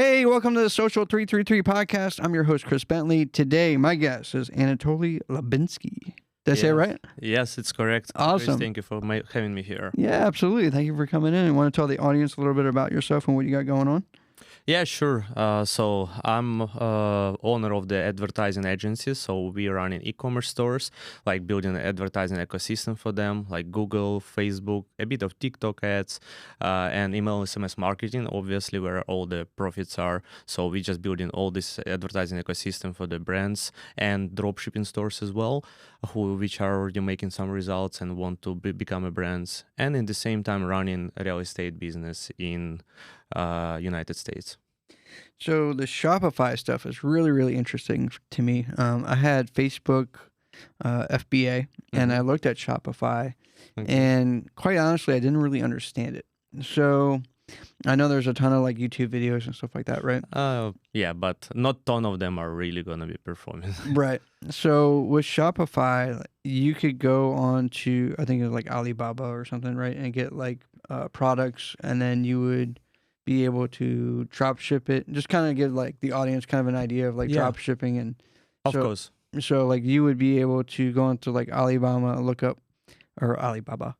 Hey, welcome to the Social 333 podcast. I'm your host, Chris Bentley. Today, my guest is Anatoliy Labinskiy. Did I say it right? Yes, it's correct. Awesome. Chris, thank you for having me here. Yeah, absolutely. Thank you for coming in. And want to tell the audience a little bit about yourself and what you got going on? Yeah, sure. So I'm owner of the advertising agency. So we run in e-commerce stores, like building an advertising ecosystem for them, like Google, Facebook, a bit of TikTok ads, and email SMS marketing, obviously where all the profits are. So we just building all this advertising ecosystem for the brands and dropshipping stores as well, which are already making some results and want to become a brands. And in the same time running a real estate business in United States. So the Shopify stuff is really, really interesting to me. I had Facebook FBA, and I looked at Shopify, and quite honestly, I didn't really understand it. So I know there's a ton of like YouTube videos and stuff like that, right? Yeah, but not ton of them are really gonna be performing. Right. So with Shopify, you could go on to, I think it's like Alibaba or something, right? And get like products, and then you would be able to drop ship it. Just kind of give like the audience kind of an idea of like drop shipping. And of course. So like you would be able to go into like Alibaba, look up, or Alibaba.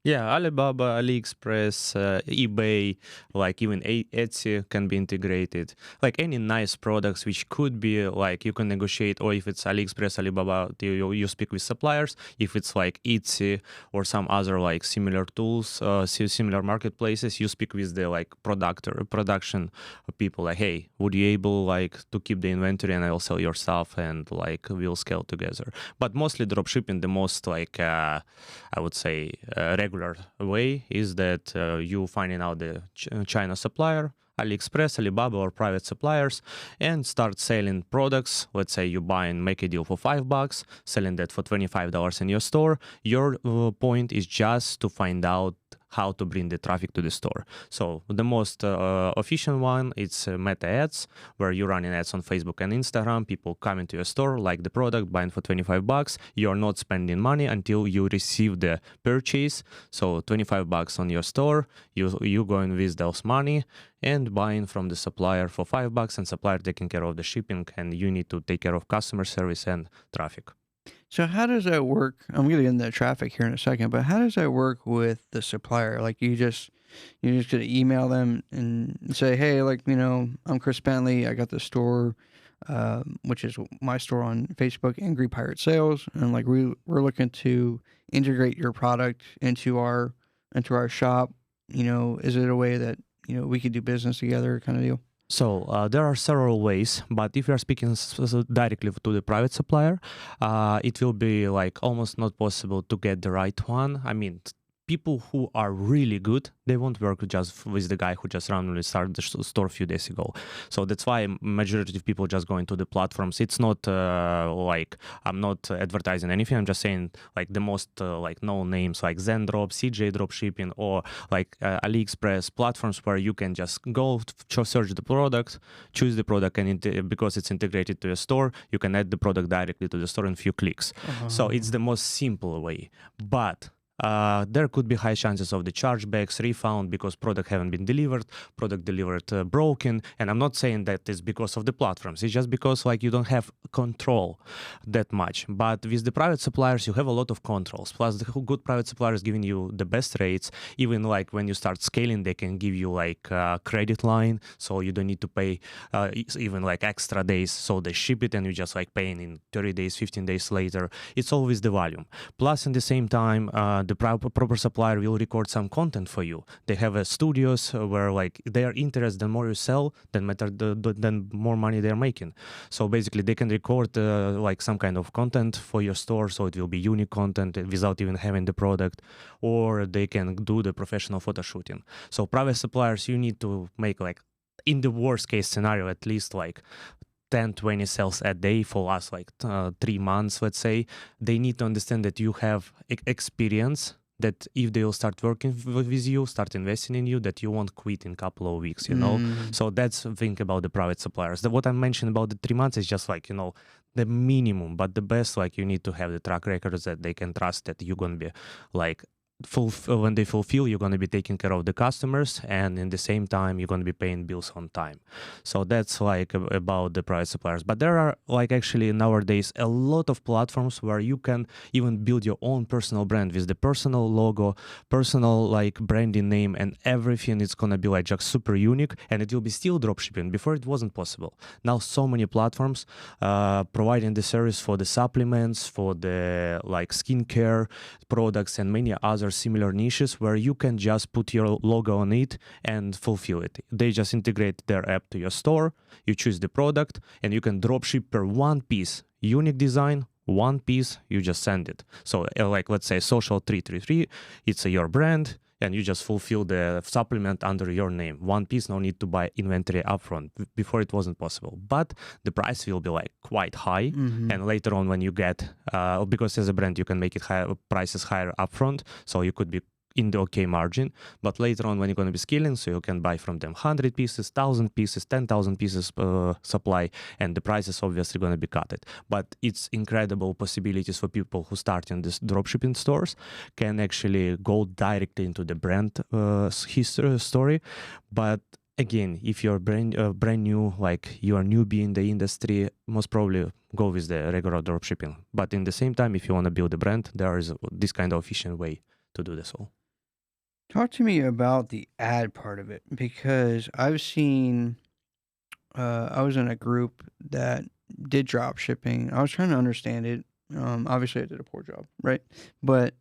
Alibaba, AliExpress, eBay, like even Etsy can be integrated. Like any nice products which could be like you can negotiate, or if it's AliExpress, Alibaba, you speak with suppliers. If it's like Etsy or some other like similar tools, similar marketplaces, you speak with the like production people. Like, hey, would you able like to keep the inventory and I'll sell your stuff and like we'll scale together. But mostly dropshipping, the most like I would say regular way is that you finding out the China supplier, AliExpress, Alibaba, or private suppliers, and start selling products. Let's say you buy and make a deal for $5, selling that for $25 in your store. Your point is just to find out how to bring the traffic to the store. So the most efficient one, it's Meta ads, where you're running ads on Facebook and Instagram. People come into your store, like the product, buying for $25. You're not spending money until you receive the purchase. So $25 on your store, you going with those money and buying from the supplier for $5, and supplier taking care of the shipping, and you need to take care of customer service and traffic. So how does that work? I'm going to get into traffic here in a second, but how does that work with the supplier? Like you're just going to email them and say, hey, like, I'm Chris Bentley. I got the store, which is my store on Facebook, Angry Pirate Sales. And like, we're looking to integrate your product into our shop. Is it a way that, we could do business together kind of deal? So there are several ways, but if you are speaking directly to the private supplier, it will be like almost not possible to get the right one. I mean, people who are really good, they won't work just with the guy who just randomly started the store a few days ago. So that's why majority of people just go into the platforms. It's not like I'm not advertising anything. I'm just saying like the most like known names like Zendrop, CJ Dropshipping, or like AliExpress platforms where you can just go search the product, choose the product, and because it's integrated to your store, you can add the product directly to the store in a few clicks. So it's the most simple way, but there could be high chances of the chargebacks, refund because product haven't been delivered, product delivered broken. And I'm not saying that it's because of the platforms. It's just because like you don't have control that much. But with the private suppliers, you have a lot of controls. Plus the good private suppliers giving you the best rates. Even like when you start scaling, they can give you like a credit line. So you don't need to pay even like extra days. So they ship it and you just like paying in 30 days, 15 days later. It's always the volume. Plus in the same time, the proper supplier will record some content for you. They have studios where like they are interested. The more you sell, then more money they're making. So basically, they can record like some kind of content for your store, so it will be unique content without even having the product, or they can do the professional photo shooting. So private suppliers, you need to make like in the worst case scenario at least like 10, 20 sales a day for last like 3 months, let's say. They need to understand that you have experience, that if they will start working with you, start investing in you, that you won't quit in a couple of weeks, So that's the thing about the private suppliers. What I mentioned about the 3 months is just like, the minimum, but the best, like you need to have the track records that they can trust that you're going to be like when they fulfill, you're going to be taking care of the customers, and in the same time you're going to be paying bills on time. So that's like about the private suppliers. But there are like actually nowadays a lot of platforms where you can even build your own personal brand with the personal logo, personal like branding name, and everything. It's going to be like just super unique, and it will be still dropshipping. Before it wasn't possible. Now so many platforms providing the service for the supplements, for the like skincare products, and many other similar niches where you can just put your logo on it and fulfill it. They just integrate their app to your store, you choose the product, and you can dropship per one piece. Unique design, one piece, you just send it. So like let's say Social 333, it's your brand, and you just fulfill the supplement under your name. One piece, no need to buy inventory upfront. Before it wasn't possible. But the price will be like quite high. And later on when you get, because as a brand you can make it higher, prices higher upfront, so you could be in the okay margin. But later on when you're going to be scaling, so you can buy from them 100 pieces, 1,000 pieces, 10,000 pieces supply, and the price is obviously going to be cut. But it's incredible possibilities for people who start in this dropshipping stores, can actually go directly into the brand history story. But again, if you're brand new, like you are newbie in the industry, most probably go with the regular dropshipping. But in the same time, if you want to build a brand, there is this kind of efficient way to do this all. Talk to me about the ad part of it, because I've seen, I was in a group that did drop shipping. I was trying to understand it. Obviously, I did a poor job, right? But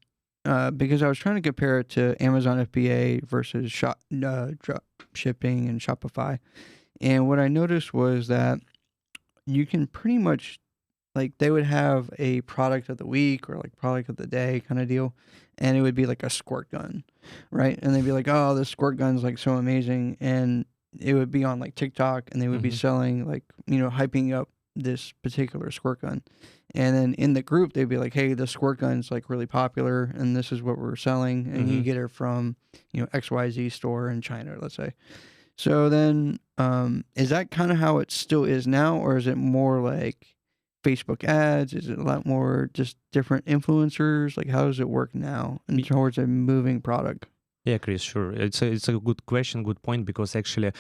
because I was trying to compare it to Amazon FBA versus drop shipping and Shopify. And what I noticed was that you can pretty much, like, they would have a product of the week or like product of the day kind of deal, and it would be like a squirt gun, right? And they'd be like, "Oh, this squirt gun's like so amazing," and it would be on like TikTok, and they would be selling, like, hyping up this particular squirt gun. And then in the group, they'd be like, "Hey, the squirt gun's like really popular, and this is what we're selling, and you get it from XYZ store in China, let's say." So then, is that kind of how it still is now, or is it more like Facebook ads? Is it a lot more just different influencers? Like, how does it work now in towards a moving product? Yeah, Chris, sure. It's a good question, good point, because actually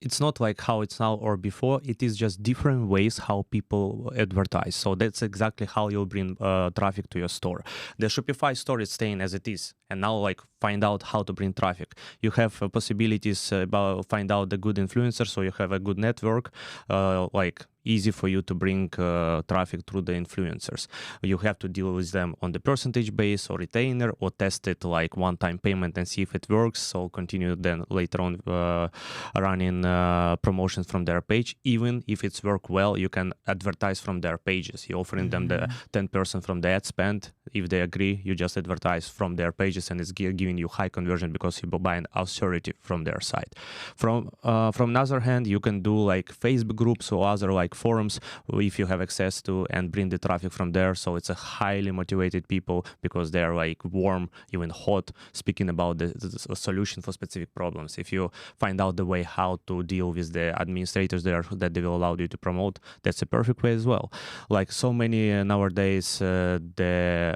it's not like how it's now or before. It is just different ways how people advertise. So that's exactly how you'll bring traffic to your store. The Shopify store is staying as it is. And now, like, find out how to bring traffic. You have possibilities about find out the good influencers, so you have a good network, like easy for you to bring traffic through the influencers. You have to deal with them on the percentage base or retainer, or test it like one-time payment and see if it works. So continue then later on running promotions from their page. Even if it's work well, you can advertise from their pages. You're offering them the 10% from the ad spend. If they agree, you just advertise from their pages, and it's giving you high conversion because you buy an authority from their site. From the other hand, you can do like Facebook groups or other like forums if you have access to, and bring the traffic from there. So it's a highly motivated people because they are like warm, even hot, speaking about the solution for specific problems. If you find out the way how to deal with the administrators there that they will allow you to promote, that's a perfect way as well. Like so many nowadays, the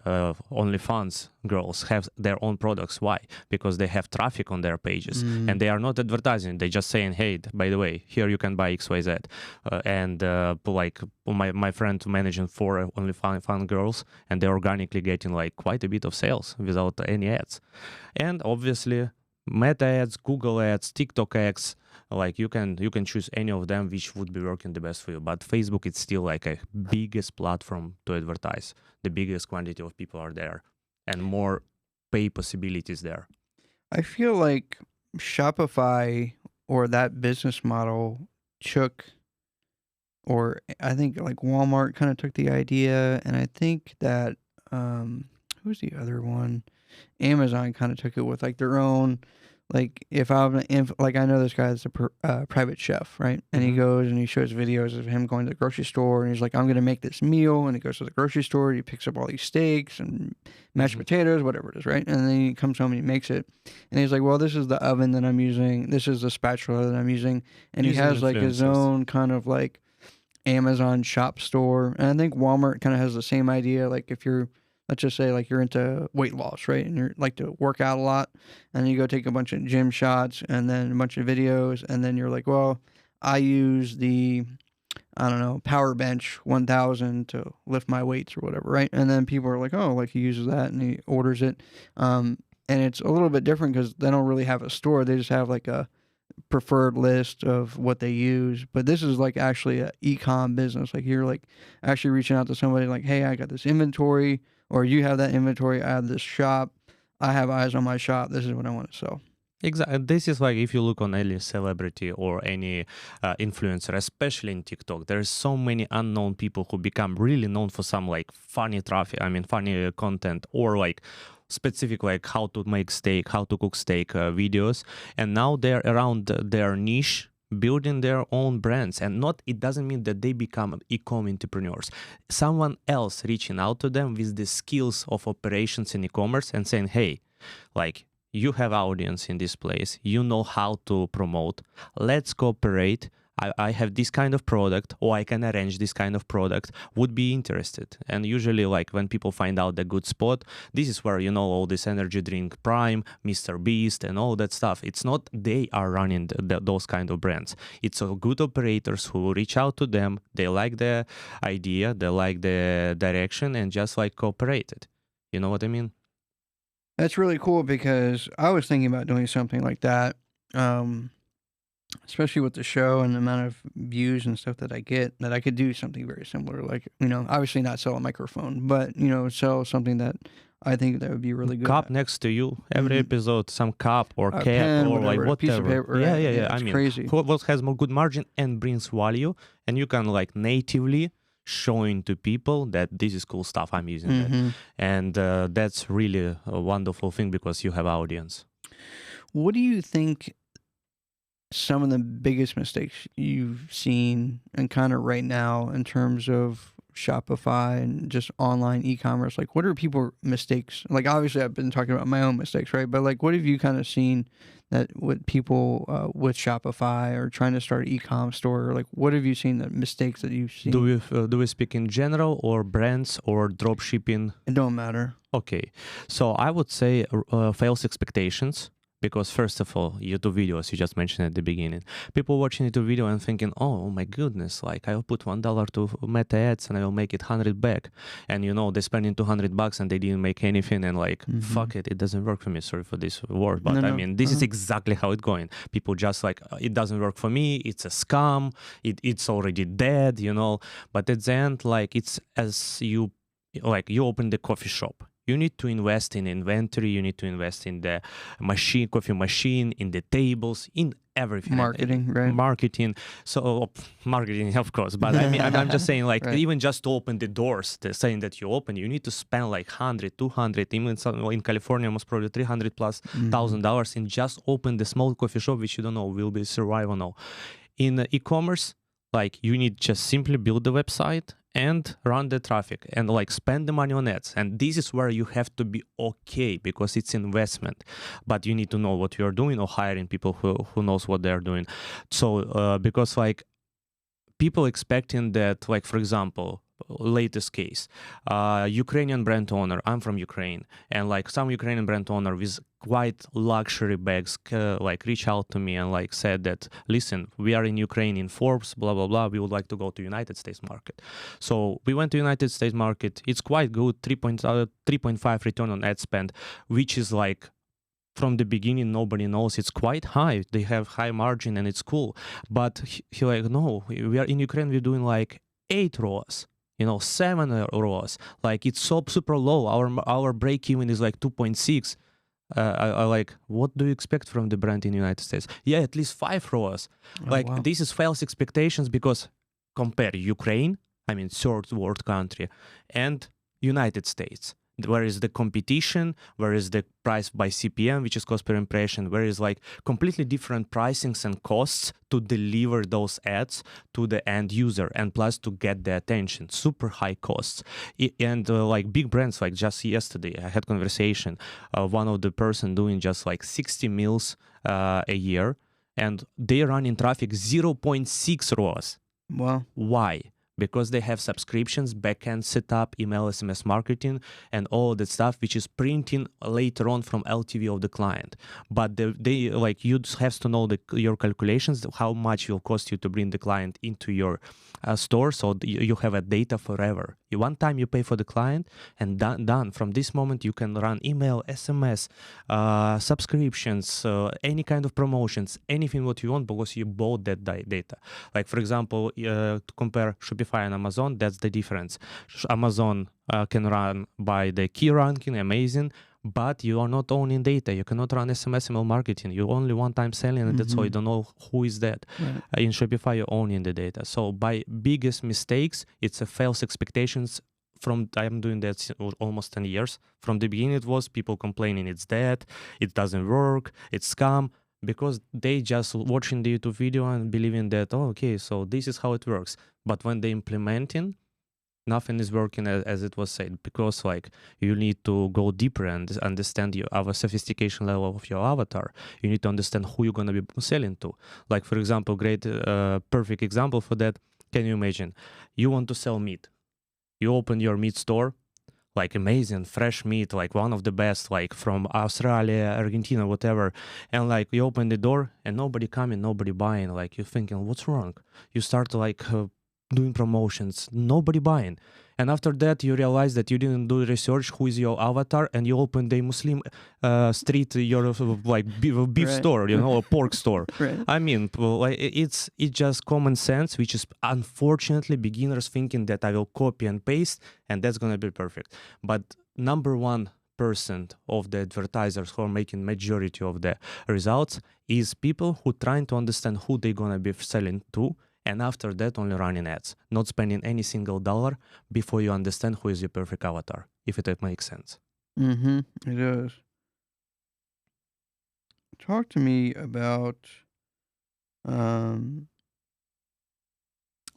OnlyFans girls have their own products. Why? Because they have traffic on their pages and they are not advertising. They just saying, hey, by the way, here you can buy XYZ. Like my friend managing 4 OnlyFans girls, and they're organically getting like quite a bit of sales without any ads. And obviously Meta ads, Google ads, TikTok ads, like you can choose any of them which would be working the best for you. But Facebook is still like a biggest platform to advertise. The biggest quantity of people are there, and more pay possibilities there. I feel like Shopify or that business model took, or I think like Walmart kind of took the idea, and I think that who's the other one? Amazon kind of took it with like their own, like if like I know this guy that's a private chef, right? And he goes and he shows videos of him going to the grocery store, and he's like, I'm going to make this meal, and he goes to the grocery store, he picks up all these steaks and mashed potatoes, whatever it is, right? And then he comes home and he makes it, and he's like, well, this is the oven that I'm using, this is the spatula that I'm using, and he has like his own kind of like Amazon shop store. And I think Walmart kind of has the same idea. Like if you're let's just say like you're into weight loss, right? And you like to work out a lot, and you go take a bunch of gym shots and then a bunch of videos, and then you're like, well, I use the, I don't know, Power Bench 1000 to lift my weights or whatever, right? And then people are like, oh, like he uses that and he orders it. And it's a little bit different because they don't really have a store. They just have like a preferred list of what they use. But this is like actually a e-com business. Like you're like actually reaching out to somebody like, hey, I got this inventory, or you have that inventory. I have this shop. I have eyes on my shop. This is what I want to sell. Exactly. This is like if you look on any celebrity or any influencer, especially in TikTok, there's so many unknown people who become really known for some like funny traffic, funny content, or like specific like how to make steak, how to cook steak videos. And now they're around their niche, building their own brands. And not, it doesn't mean that they become e-com entrepreneurs. Someone else reaching out to them with the skills of operations in e-commerce and saying, hey, like, you have audience in this place, you know how to promote, let's cooperate. I have this kind of product, or I can arrange this kind of product, would be interested. And usually like when people find out the good spot, this is where, all this energy drink Prime, Mr. Beast and all that stuff. It's not they are running those kind of brands. It's good operators who reach out to them. They like the idea, they like the direction, and just like cooperated. You know what I mean? That's really cool because I was thinking about doing something like that, especially with the show and the amount of views and stuff that I get, that I could do something very similar. Like, obviously not sell a microphone, but, sell something that I think that would be really good. Cup next to you, every episode, some cup or A cap pen, or like whatever, a piece of whatever. paper. Yeah. It's crazy. What has more good margin and brings value, and you can like natively showing to people that this is cool stuff, I'm using that. And that's really a wonderful thing because you have audience. What do you think some of the biggest mistakes you've seen and kind of right now in terms of Shopify and just online e-commerce? Like, what are people's mistakes? Like, obviously I've been talking about my own mistakes, right? But like, what have you kind of seen that with people with Shopify or trying to start an e-com store? Like, what have you seen, the mistakes that you've seen? Do we speak in general or brands or drop shipping? It don't matter. Okay, so I would say fails expectations. Because first of all, YouTube videos, you just mentioned at the beginning. People watching YouTube video and thinking, oh my goodness, like I'll put $1 to Meta ads and I will make it 100 back. And they're spending $200 and they didn't make anything, and like, fuck it doesn't work for me. Sorry for this word, but this is exactly how it's going. People just like, it doesn't work for me, it's a scam, it's already dead, But at the end, like it's as you open the coffee shop. You need to invest in inventory, you need to invest in the coffee machine, in the tables, in everything. Marketing, right? Marketing. So, marketing, of course. But I'm just saying, like, Right. even just to open the doors, saying that you open, you need to spend like 100, 200, even in California, most probably 300 plus $1,000 in just open the small coffee shop, which you don't know will be survive or no. In e-commerce, like, you need just simply build the website and run the traffic and like spend the money on ads. And this is where you have to be okay because it's investment, but you need to know what you're doing or hiring people who knows what they're doing. So because like people expecting that, like, for example, latest case, Ukrainian brand owner, I'm from Ukraine, and like some Ukrainian brand owner with quite luxury bags like reach out to me and like said that, listen, we are in Ukraine in Forbes, blah blah blah, we would like to go to United States market. So we went to United States market. It's quite good, 3.5 return on ad spend, which is like, from the beginning, nobody knows, it's quite high. They have high margin and it's cool. But he like, no, we are in Ukraine, we're doing like 8 ROAS, 7 ROAS. Like it's so super low. Our break even is like 2.6. I like, what do you expect from the brand in the United States? Yeah, at least 5 ROAS. Wow. This is false expectations because compare Ukraine, third world country, and United States. Where is the competition? Where is the price by CPM, which is cost per impression? Where is like completely different pricings and costs to deliver those ads to the end user, and plus to get the attention, super high costs. And like big brands, like just yesterday, I had conversation, one of the person doing just like 60 mils a year, and they run in traffic 0.6 ROAS. Wow. Why? because they have subscriptions, backend setup, email, SMS marketing, and all that stuff, which is printing later on from LTV of the client. But they like, you just have to know your calculations, how much it will cost you to bring the client into your store, so you have a data forever. One time you pay for the client, and done. From this moment, you can run email, SMS, subscriptions, any kind of promotions, anything what you want, because you bought that data. Like, for example, to compare Shopify and Amazon, that's the difference. Amazon can run by the key ranking, amazing, but you are not owning data. You cannot run SMS, email marketing. You only one time selling, and that's why you don't know who is that. Right. In Shopify, you're owning the data. So by biggest mistakes, it's a false expectations. I'm doing that almost 10 years. From the beginning, it was people complaining it's dead, it doesn't work, it's scam, because they just watching the YouTube video and believing that, oh, okay, so this is how it works. But when they implementing, nothing is working as it was said, because like you need to go deeper and understand our sophistication level of your avatar. You need to understand who you're going to be selling to. Like, for example, perfect example for that. Can you imagine? You want to sell meat. You open your meat store, like amazing, fresh meat, like one of the best, like from Australia, Argentina, whatever. And like you open the door and nobody coming, nobody buying. Like you're thinking, what's wrong? You start like doing promotions, nobody buying. And after that, you realize that you didn't do research, who is your avatar, and you open the Muslim street, your like beef store, or pork store. Right. I mean, it's just common sense, which is unfortunately beginners thinking that I will copy and paste, and that's gonna be perfect. But number 1% of the advertisers who are making majority of the results is people who trying to understand who they're gonna be selling to. And after that, only running ads, not spending any single dollar before you understand who is your perfect avatar, if it makes sense. It does. Talk to me about the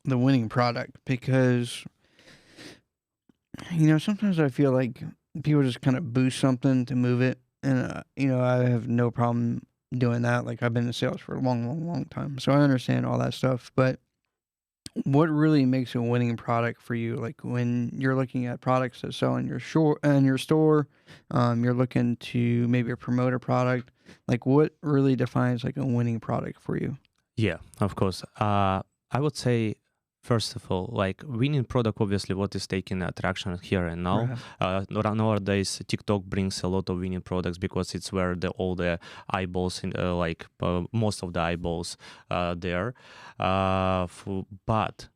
winning product, because, sometimes I feel like people just kind of boost something to move it. And, I have no problem doing that. Like, I've been in sales for a long, long, long time. So I understand all that stuff. But what really makes a winning product for you? Like, when you're looking at products that sell in your store, you're looking to maybe promote a product. Like, what really defines like a winning product for you? Yeah, of course. I would say, first of all, like winning product, obviously, what is taking attraction here and now. Right. Nowadays, TikTok brings a lot of winning products because it's where all the eyeballs, most of the eyeballs there. But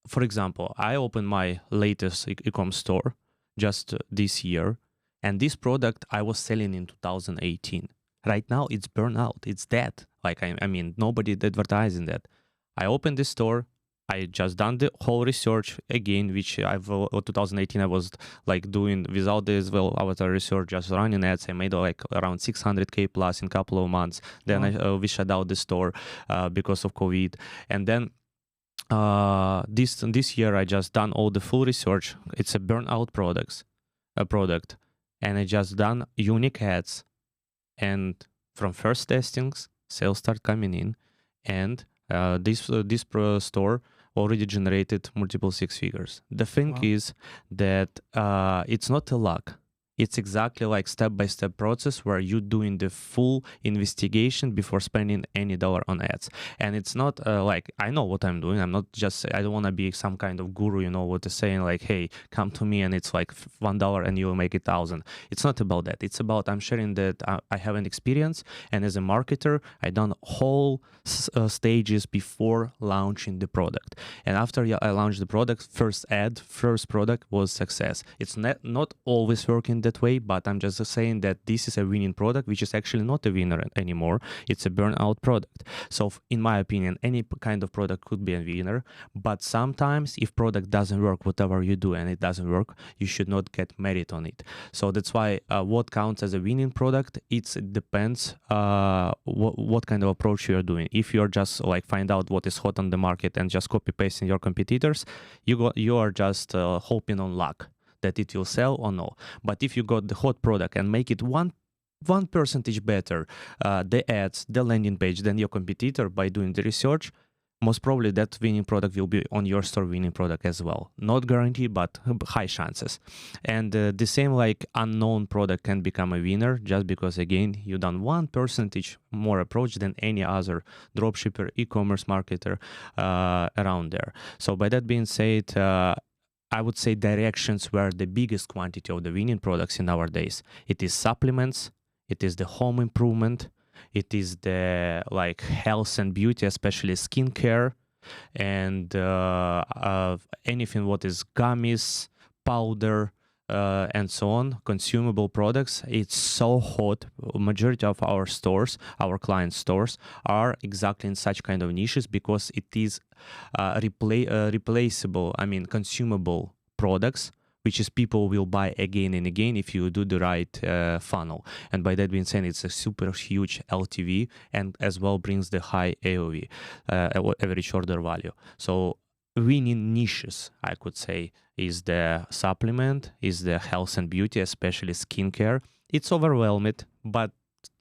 for example, I opened my latest e-commerce store just this year, and this product I was selling in 2018. Right now, it's burnout. It's dead. Like, I mean, nobody advertising that. I opened this store. I just done the whole research again, which 2018 I was like doing without this avatar research, just running ads. I made like around 600K plus in a couple of months. Then we shut out the store because of COVID. And then this year I just done all the full research. It's a burnout product, and I just done unique ads. And from first testings, sales start coming in, and this store already generated multiple six figures. The thing is that it's not a luck. It's exactly like step-by-step process where you're doing the full investigation before spending any dollar on ads. And it's not like, I know what I'm doing. I'm not just, I don't want to be some kind of guru, what to saying like, hey, come to me and it's like $1 and you'll make 1,000. It's not about that. It's about, I'm sharing that I have an experience. And as a marketer, I done whole stages before launching the product. And after I launched the product, first product was success. It's not always working that way, but I'm just saying that this is a winning product, which is actually not a winner anymore. It's a burnout product. So in my opinion, any kind of product could be a winner, but sometimes if product doesn't work, whatever you do and it doesn't work, you should not get merit on it. So that's why what counts as a winning product, it depends what kind of approach you're doing. If you're just like find out what is hot on the market and just copy pasting your competitors, you are just hoping on luck that it will sell or no. But if you got the hot product and make it 1% better, the ads, the landing page than your competitor by doing the research, most probably that winning product will be on your store winning product as well. Not guaranteed, but high chances. And the same like unknown product can become a winner just because, again, you done 1% more approach than any other dropshipper, e-commerce marketer around there. So by that being said, I would say directions where the biggest quantity of the winning products in nowadays. It is supplements, it is the home improvement, it is the like health and beauty, especially skincare, and anything what is gummies, powder, and so on, consumable products. It's so hot. Majority of our stores, our client stores, are exactly in such kind of niches because it is replaceable. I mean, consumable products, which is people will buy again and again if you do the right funnel. And by that being said, it's a super huge LTV and as well brings the high AOV, average order value. So winning niches, I could say, is the supplement, is the health and beauty, especially skincare. It's overwhelmed, but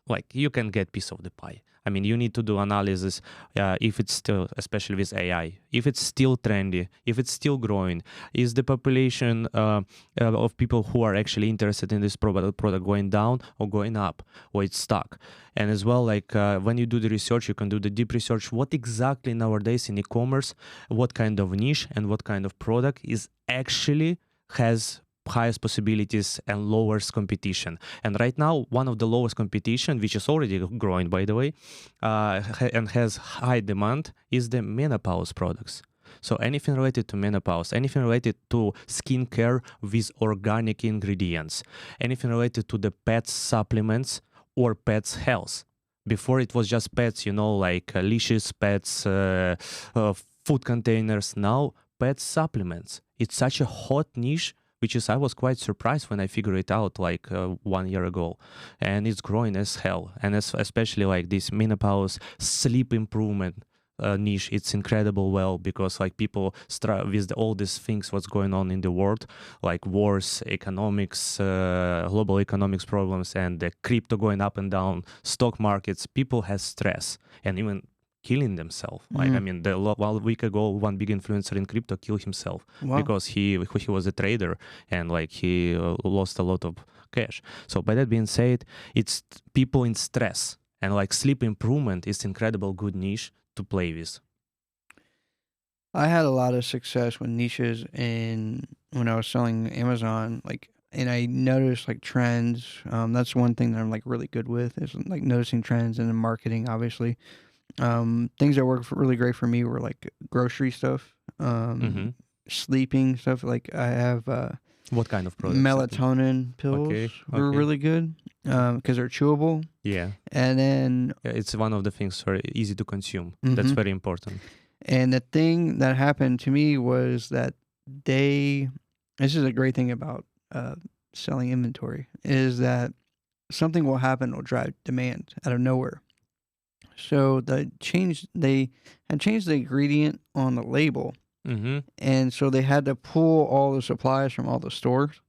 like you can get piece of the pie. I mean, you need to do analysis if it's still, especially with AI, if it's still trendy, if it's still growing, is the population of people who are actually interested in this product going down or going up, or it's stuck. And as well, like when you do the research, you can do the deep research. What exactly nowadays in e-commerce, what kind of niche and what kind of product is actually has highest possibilities and lowest competition. And right now, one of the lowest competition, which is already growing, by the way, and has high demand, is the menopause products. So anything related to menopause, anything related to skincare with organic ingredients, anything related to the pets supplements or pets health. Before it was just pets, like leashes, pets, food containers. Now, pet supplements. It's such a hot niche, which is I was quite surprised when I figured it out like 1 year ago, and it's growing as hell. And especially like this menopause sleep improvement niche, it's incredible well because like people with all these things what's going on in the world, like wars, economics, global economics problems, and the crypto going up and down, stock markets, people have stress and even killing themselves. Like, I mean, a week ago, one big influencer in crypto killed himself because he was a trader and like he lost a lot of cash. So by that being said, it's people in stress, and like sleep improvement is incredible good niche to play with. I had a lot of success with niches when I was selling Amazon, and I noticed like trends. That's one thing that I'm like really good with, is like noticing trends and then marketing, obviously. Things that worked really great for me were like grocery stuff, sleeping stuff. Like I have What kind of products? melatonin pills were really good because they're chewable. Yeah. And then it's one of the things very easy to consume. That's very important. And the thing that happened to me was that this is a great thing about selling inventory, is that something will happen, will drive demand out of nowhere. So they had changed the ingredient on the label, and so they had to pull all the supplies from all the stores.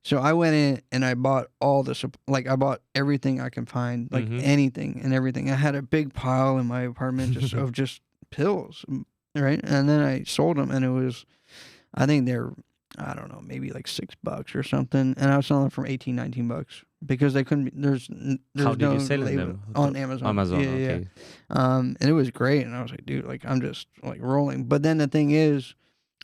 So I went in and I bought I bought everything I can find, like anything and everything. I had a big pile in my apartment of just pills, right? And then I sold them, and it was, I think they're, I don't know, maybe like $6 or something, and I was selling them for $18-19 because they couldn't be, there's How did no you sell label them? on Amazon. Yeah. And it was great, and I was like, dude, like I'm just like rolling. But then the thing is,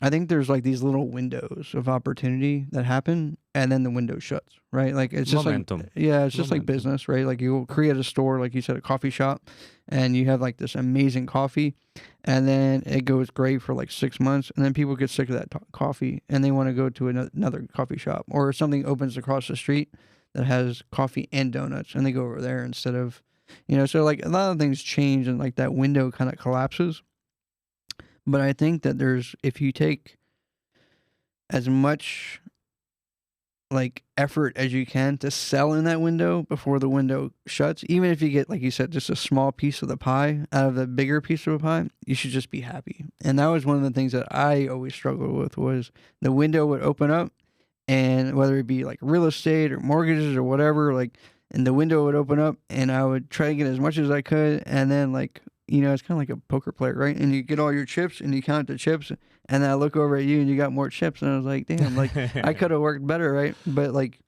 I think there's like these little windows of opportunity that happen, and then the window shuts, right? Like it's just Momentum. it's just like business, right? Like you'll create a store, like you said, a coffee shop, and you have like this amazing coffee, and then it goes great for like 6 months, and then people get sick of that coffee, and they want to go to another coffee shop, or something opens across the street that has coffee and donuts, and they go over there instead of, so like a lot of things change, and like that window kind of collapses. But I think that if you take as much like effort as you can to sell in that window before the window shuts, even if you get, like you said, just a small piece of the pie out of the bigger piece of the pie, you should just be happy. And that was one of the things that I always struggled with, was the window would open up, and whether it be like real estate or mortgages or whatever, like, and the window would open up, and I would try to get as much as I could, and then like it's kind of like a poker player, right? And you get all your chips and you count the chips, and then I look over at you and you got more chips, and I was like, damn, like I could have worked better, right? But like,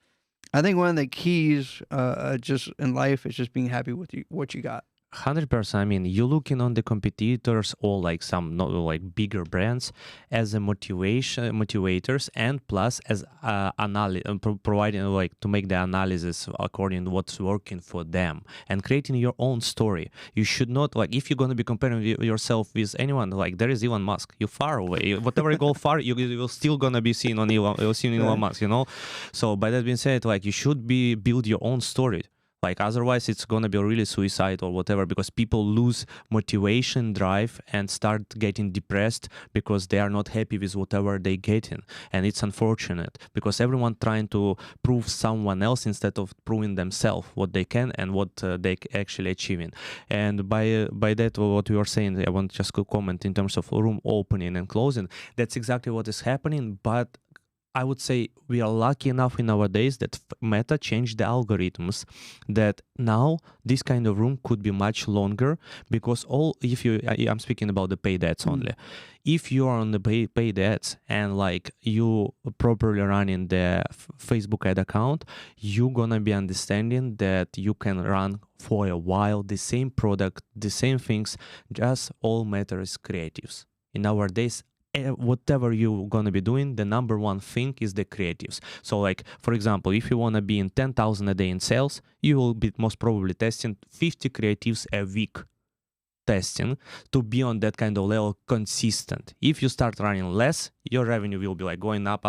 I think one of the keys, just in life is just being happy with what you got. 100%. I mean, you looking on the competitors or like some not like bigger brands as a motivators, and plus as providing like to make the analysis according to what's working for them and creating your own story. You should not like if you're gonna be comparing yourself with anyone. Like there is Elon Musk. You're far away. Whatever you go far, you will still gonna be seen on Elon Musk. So by that being said, like you should build your own story. Like otherwise it's going to be really suicide or whatever, because people lose motivation, drive, and start getting depressed because they are not happy with whatever they getting. And it's unfortunate because everyone trying to prove someone else instead of proving themselves what they can and what they actually achieving. And by that, what we were saying, I want just to comment in terms of room opening and closing. That's exactly what is happening, but I would say we are lucky enough in nowadays that Meta changed the algorithms that now this kind of room could be much longer, because I'm speaking about the paid ads only. If you are on the paid ads and like you properly running the Facebook ad account, you're gonna be understanding that you can run for a while the same product, the same things, just all matters creatives. In nowadays, whatever you're going to be doing, the number one thing is the creatives. So like, for example, if you want to be in 10,000 a day in sales, you will be most probably testing 50 creatives a week testing to be on that kind of level consistent. If you start running less, your revenue will be like going up,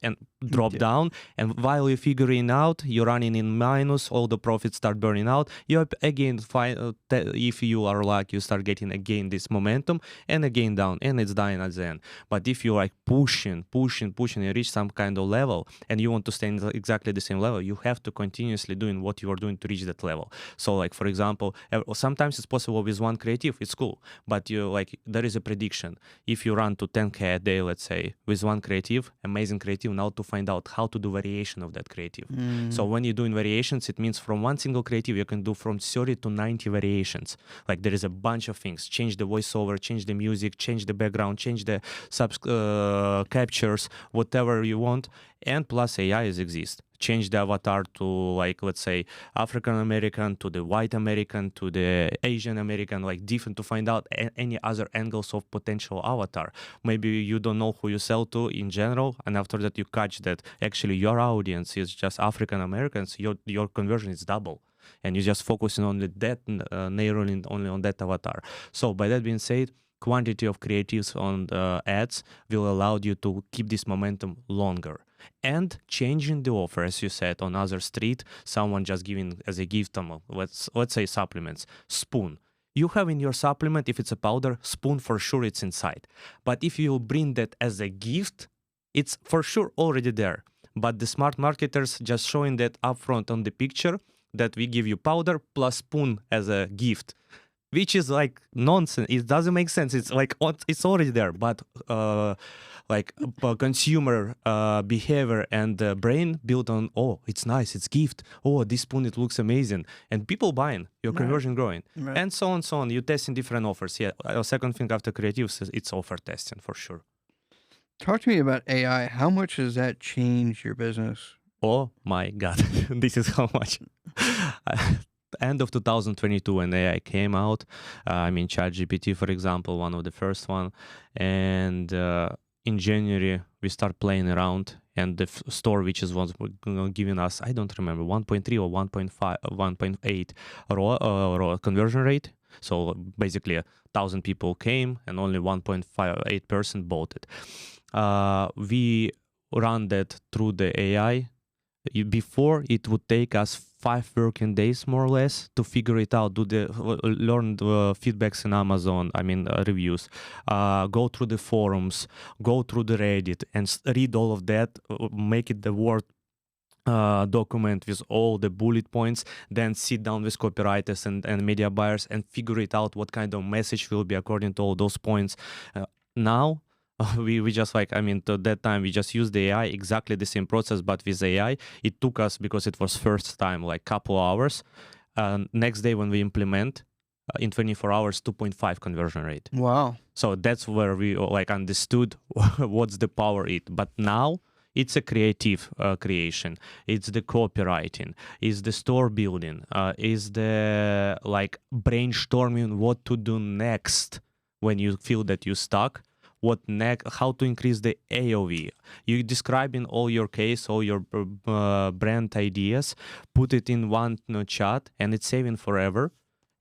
and drop down. And while you're figuring out, you're running in minus, all the profits start burning out. You again find if you are lucky, you start getting again this momentum and again down, and it's dying at the end. But if you like pushing, and reach some kind of level, and you want to stay in exactly the same level, you have to continuously doing what you are doing to reach that level. So like for example, sometimes it's possible with one creative, it's cool, but you like there is a prediction. If you run to 10K a day, let's say, with one creative, amazing creative, now to find out how to do variation of that creative. So when you're doing variations, it means from one single creative you can do from 30 to 90 variations. Like there is a bunch of things. Change the voiceover, change the music, change the background, change the captures, whatever you want. And plus AI exist. Change the avatar to like, let's say, African American, to the white American, to the Asian American, like different, to find out any other angles of potential avatar. Maybe you don't know who you sell to in general, and after that you catch that actually your audience is just African Americans, your conversion is double. And you're just focusing on that, narrowing only on that avatar. So by that being said, quantity of creatives on the ads will allow you to keep this momentum longer. And changing the offer, as you said, on other street, someone just giving as a gift, let's say supplements, spoon. You have in your supplement, if it's a powder, spoon for sure it's inside. But if you bring that as a gift, it's for sure already there. But the smart marketers just showing that upfront on the picture that we give you powder plus spoon as a gift, which is like nonsense. It doesn't make sense. It's like it's already there, but consumer behavior and brain built on, oh, it's nice, it's gift. Oh, this spoon, it looks amazing, and people buying, your conversion growing, and so on. You testing different offers. Yeah, a second thing after creatives, it's offer testing for sure. Talk to me about AI. How much does that change your business? Oh my God, this is how much. End of 2022 when AI came out, ChatGPT, for example, one of the first one, and in January we start playing around, and the store which was giving us, I don't remember, 1.3 or 1.5, 1.8 raw conversion rate. So basically 1,000 people came and only 1.58% bought it. We run that through the AI. Before, it would take us 5 working days more or less to figure it out, learn the feedbacks in Amazon, reviews, go through the forums, go through the Reddit, and read all of that, make it the Word document with all the bullet points, then sit down with copywriters and media buyers and figure it out what kind of message will be according to all those points. Now, we just to that time we just used the AI, exactly the same process, but with AI. It took us, because it was first time, like couple hours. Next day when we implement, in 24 hours 2.5 conversion rate. Wow. So that's where we like understood what's the power it. But now it's a creative creation. It's the copywriting. It's the store building. It's the like brainstorming what to do next when you feel that you're stuck. What next? How to increase the AOV? You describing all your case, all your brand ideas, put it in one chat, and it's saving forever.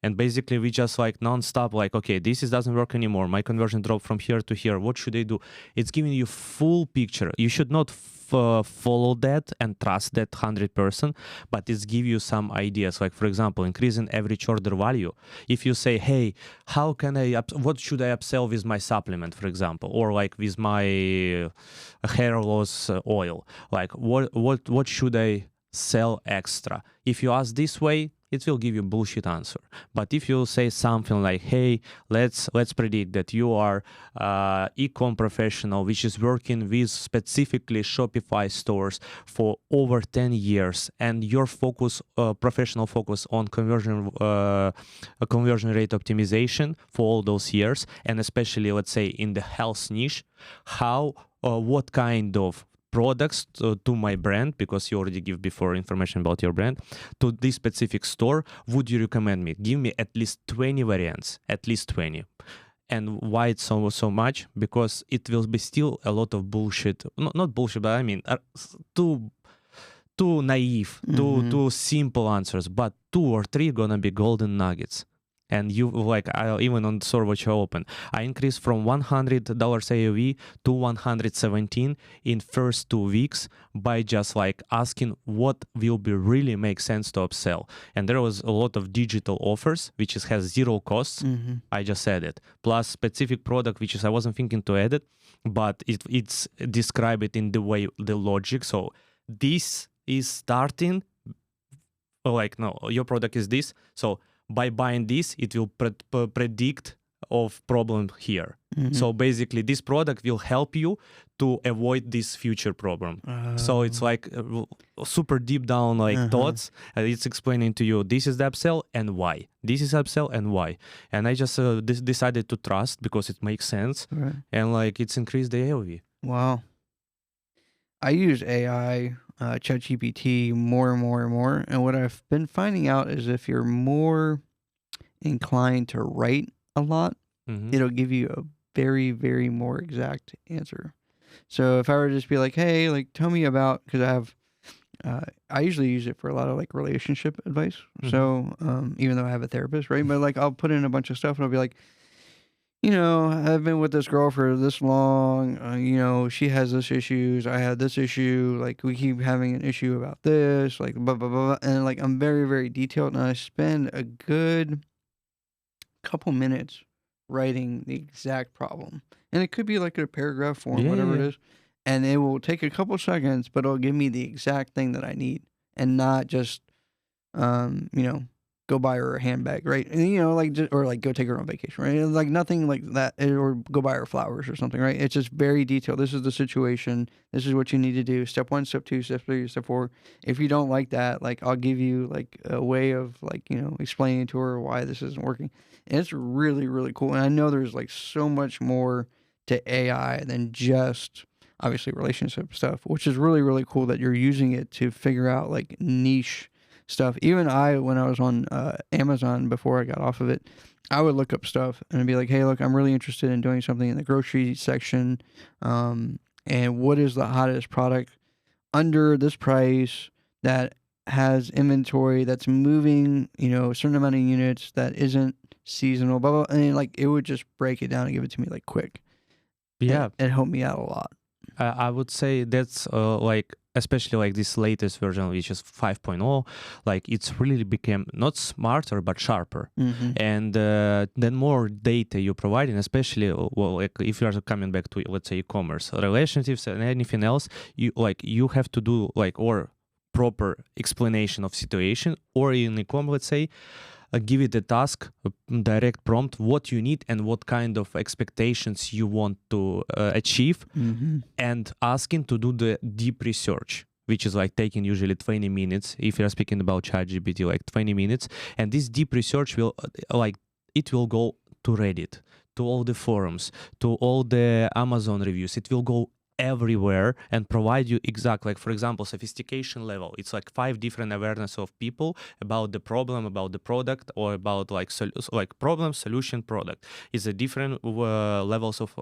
And basically, we just like nonstop, like, okay, this doesn't work anymore. My conversion dropped from here to here. What should I do? It's giving you full picture. You should not follow that and trust that 100%, but it's give you some ideas. Like, for example, increasing average order value. If you say, hey, how can what should I upsell with my supplement, for example, or like with my hair loss oil? Like, what should I sell extra? If you ask this way, it will give you bullshit answer. But if you say something like, hey, let's predict that you are e-com professional which is working with specifically Shopify stores for over 10 years, and your focus, professional focus on conversion rate optimization for all those years, and especially, let's say, in the health niche, what kind of products to my brand, because you already give before information about your brand, to this specific store would you recommend me? Give me at least 20 variants, at least 20. And why it's so much? Because it will be still a lot of bullshit. Not bullshit, but I mean too naive, too simple answers. But 2 or 3 gonna be golden nuggets. And you like, even on the store which I open, I increased from $100 AOV to 117 in first 2 weeks by just like asking what will be really make sense to upsell. And there was a lot of digital offers, which has 0 costs. I just added, plus specific product, which is I wasn't thinking to add it, but it's describe it in the way, the logic. So this is starting, like, no, your product is this. So by buying this, it will predict of problem here. So basically, this product will help you to avoid this future problem. So it's like super deep down like thoughts. It's explaining to you, this is the upsell and why. This is upsell and why. And I just decided to trust because it makes sense. Right. And like it's increased the AOV. Wow. I use AI, ChatGPT more and more and more. And what I've been finding out is if you're more inclined to write a lot, it'll give you a very, very more exact answer. So if I were to just be like, hey, like tell me about, because I usually use it for a lot of like relationship advice. So even though I have a therapist, right? But like I'll put in a bunch of stuff and I'll be like, you know, I've been with this girl for this long, you know, she has this issues, I had this issue, like we keep having an issue about this, like blah, blah, blah. And like I'm very, very detailed, and I spend a good couple minutes writing the exact problem. And it could be like a paragraph form, whatever it is. And it will take a couple seconds, but it'll give me the exact thing that I need, and not just, you know, go buy her a handbag, right? And, you know, like, or like go take her on vacation, right? Like nothing like that, or go buy her flowers or something, right? It's just very detailed. This is the situation. This is what you need to do. Step 1, step 2, step 3, step 4. If you don't like that, like I'll give you like a way of like, you know, explaining to her why this isn't working. And it's really, really cool. And I know there's like so much more to AI than just obviously relationship stuff, which is really, really cool that you're using it to figure out like niche stuff. Even when I was on Amazon before I got off of it, I would look up stuff and be like, hey, look, I'm really interested in doing something in the grocery section. And what is the hottest product under this price that has inventory that's moving, you know, a certain amount of units that isn't seasonal, blah, blah, and like it would just break it down and give it to me like quick. Yeah. It helped me out a lot. I would say that's like, especially like this latest version, which is 5.0, like it's really became not smarter, but sharper. And then more data you're providing, especially, well, like if you are coming back to, let's say, e-commerce, relationships and anything else, you have to do like, or proper explanation of situation, or in e-commerce, let's say, give it a task, a direct prompt, what you need and what kind of expectations you want to achieve, and asking to do the deep research, which is like taking usually 20 minutes. If you're speaking about ChatGPT, like 20 minutes. And this deep research will like it will go to Reddit, to all the forums, to all the Amazon reviews. It will go everywhere and provide you exact, like for example, sophistication level. It's like 5 different awareness of people about the problem, about the product, or about like problem, solution, product. It's a different levels of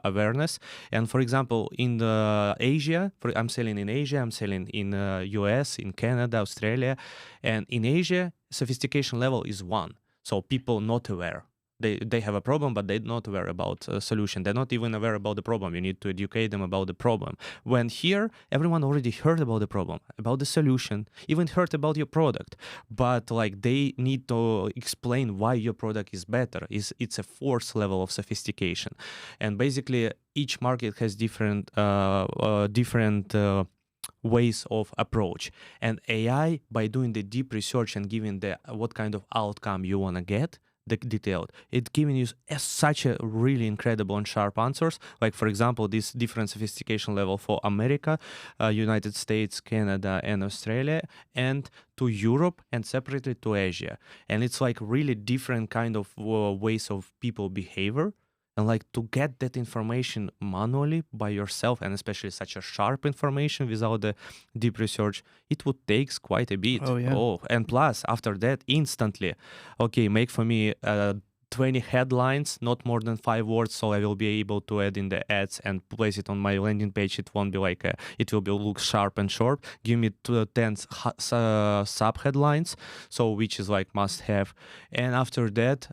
awareness. And for example, in the Asia, I'm selling in Asia, I'm selling in US, in Canada, Australia, and in Asia, sophistication level is 1. So people not aware. They have a problem, but they're not aware about a solution. They're not even aware about the problem. You need to educate them about the problem. When here, everyone already heard about the problem, about the solution, even heard about your product. But like they need to explain why your product is better. It's a 4th level of sophistication. And basically, each market has different ways of approach. And AI, by doing the deep research and giving the what kind of outcome you want to get, the detailed, it giving you such a really incredible and sharp answers. Like for example, this different sophistication level for America, United States, Canada, and Australia, and to Europe, and separately to Asia. And it's like really different kind of ways of people behavior. And like to get that information manually by yourself, and especially such a sharp information without the deep research, it would take quite a bit. Oh, yeah. And plus after that, instantly, okay, make for me 20 headlines, not more than 5 words, so I will be able to add in the ads and place it on my landing page. It won't be like it will be look sharp and short. Give me 10 sub headlines, so which is like must have. And after that,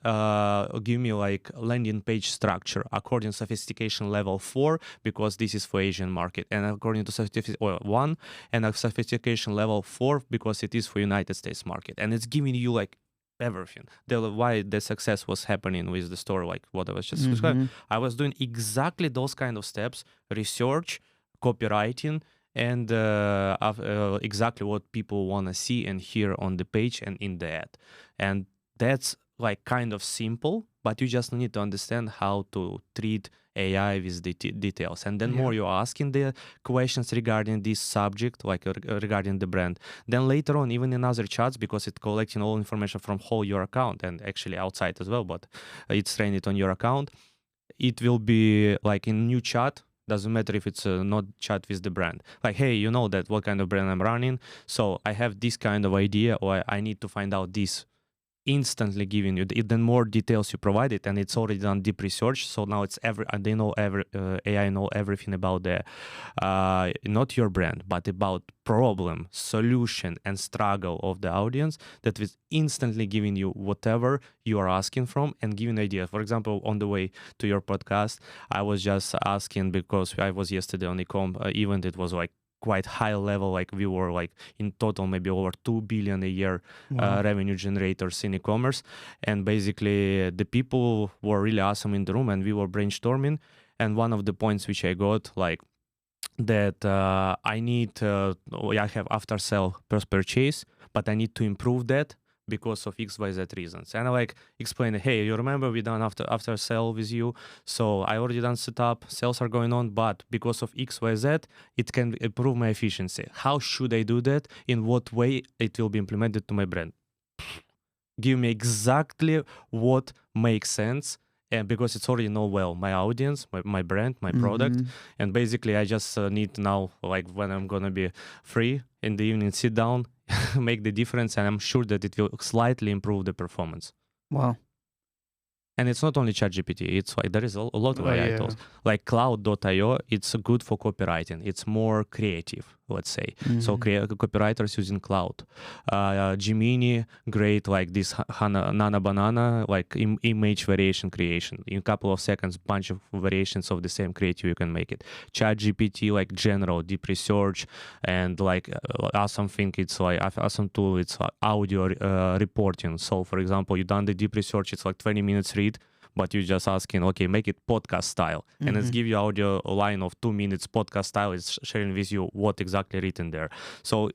give me like landing page structure according to sophistication level 4, because this is for Asian market, and according to sophistication 1, and a sophistication level 4 because it is for United States market. And it's giving you like everything. Why the success was happening with the store, like what I was just describing. I was doing exactly those kind of steps: research, copywriting, and exactly what people want to see and hear on the page and in the ad. And that's like kind of simple, but you just need to understand how to treat AI with the details. And then more you're asking the questions regarding this subject, like regarding the brand. Then later on, even in other chats, because it's collecting all information from whole your account and actually outside as well, but it's trained it on your account. It will be like in new chat. Doesn't matter if it's not chat with the brand. Like, hey, you know that what kind of brand I'm running. So I have this kind of idea, or I need to find out this. Instantly giving you the more details you provide it, and it's already done deep research. So now it's they know AI know everything about the not your brand, but about problem, solution, and struggle of the audience. That is instantly giving you whatever you are asking from and giving idea. For example, on the way to your podcast, I was just asking because I was yesterday on eCom event. It was like quite high level, like we were like in total maybe over 2 billion a year revenue generators in e-commerce. And basically the people were really awesome in the room, and we were brainstorming. And one of the points which I got, like that I need I have after sale post purchase, but I need to improve that because of XYZ reasons. And I like explain, hey, you remember we done after sale with you, so I already done setup, sales are going on, but because of XYZ, it can improve my efficiency. How should I do that? In what way it will be implemented to my brand? Give me exactly what makes sense. And because it's already know well my audience, my brand, my product. And basically I just need now, like when I'm gonna be free in the evening, sit down, make the difference, and I'm sure that it will slightly improve the performance. Wow. And it's not only ChatGPT, it's like there is a lot of AI tools. Like Cloud.io, it's good for copywriting. It's more creative, let's say. So copywriters using Cloud. Gemini, great, like this Nana Banana, like image variation creation. In a couple of seconds, bunch of variations of the same creative, you can make it. ChatGPT, like general, deep research, and like awesome thing, it's like awesome tool, it's like audio reporting. So for example, you done the deep research, it's like 20 minutes read, but you're just asking, okay, make it podcast style. And it's give you audio line of 2 minutes podcast style. It's sharing with you what exactly written there. So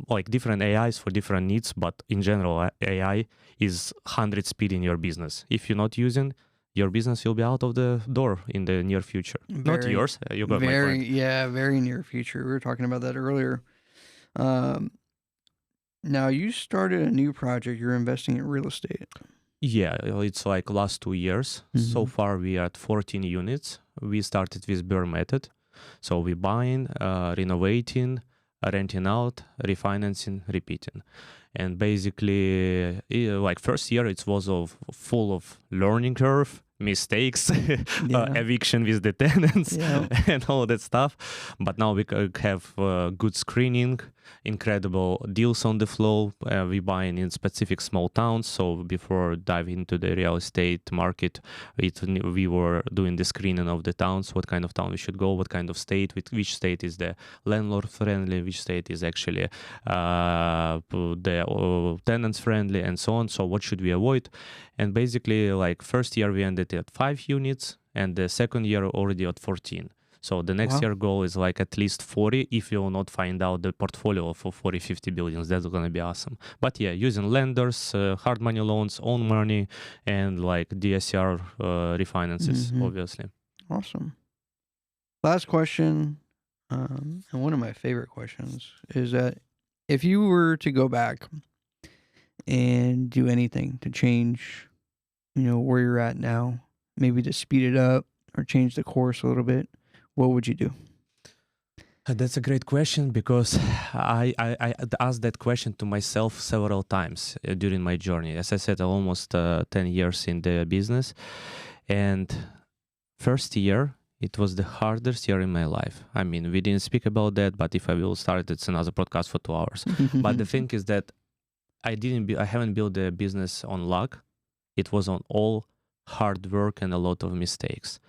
like different AIs for different needs, but in general, AI is 100 speed in your business. If you're not using, your business will be out of the door in the near future. Not yours. You got my point. Yeah, very near future. We were talking about that earlier. Now you started a new project. You're investing in real estate. Yeah, it's like last 2 years. So far, we are at 14 units. We started with BRRRR method. So we buying, renovating, renting out, refinancing, repeating. And basically, like first year, it was full of learning curve, mistakes, Yeah. eviction with the tenants, Yeah. and all that stuff. But now we have good screening, incredible deals on the flow. We buying in specific small towns. So before diving into the real estate market, we were doing the screening of the towns, what kind of town we should go, what kind of state, which state is the landlord friendly, which state is actually the tenants friendly, and so on. So what should we avoid? And basically, like first year we ended at 5 units, and the second year already at 14. So the next Wow. year goal is like at least 40 if you will not find out the portfolio for 40, 50 buildings. That's going to be awesome. But yeah, using lenders, hard money loans, own money, and like DSCR refinances, obviously. Awesome. Last question, and one of my favorite questions is that if you were to go back and do anything to change, where you're at now, maybe to speed it up or change the course a little bit, what would you do? That's a great question because I asked that question to myself several times during my journey. As I said, almost 10 years in the business. And first year, it was the hardest year in my life. I mean, we didn't speak about that, but if I will start, it's another podcast for 2 hours. But the thing is that I haven't built the business on luck. It was on all hard work and a lot of mistakes.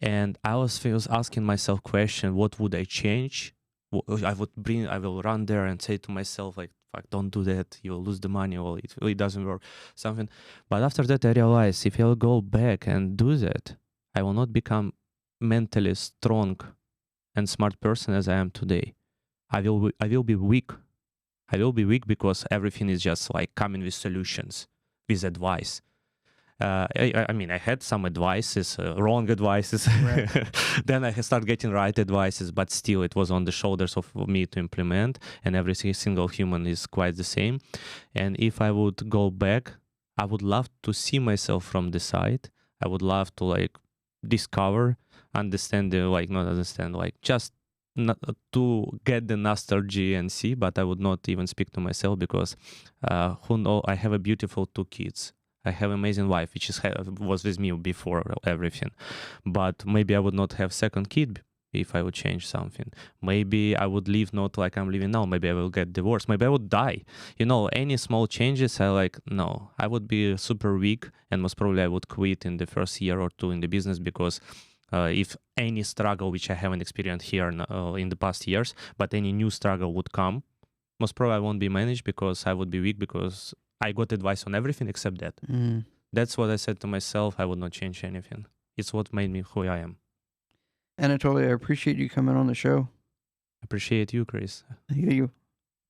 And I was asking myself question, what would I change? I will run there and say to myself, like, fuck, don't do that. You'll lose the money, or it doesn't work, something. But after that, I realized if I'll go back and do that, I will not become mentally strong and smart person as I am today. I will be weak. I will be weak because everything is just like coming with solutions, with advice. I mean, I had some advices, wrong advices. Right. Then I started getting right advices, but still it was on the shoulders of me to implement, and every single human is quite the same. And if I would go back, I would love to see myself from the side. I would love to like discover, understand just not to get the nostalgia and see, but I would not even speak to myself because who knows, I have a beautiful 2 kids. I have an amazing wife, which was with me before everything. But maybe I would not have second kid if I would change something. Maybe I would live not like I'm living now. Maybe I will get divorced. Maybe I would die. Any small changes, no. I would be super weak, and most probably I would quit in the first year or 2 in the business because if any struggle, which I haven't experienced here in the past years, but any new struggle would come, most probably I won't be managed because I would be weak because I got advice on everything except that. That's what I said to myself. I would not change anything. It's what made me who I am. Anatoly, I appreciate you coming on the show. Appreciate you, Chris. Thank you.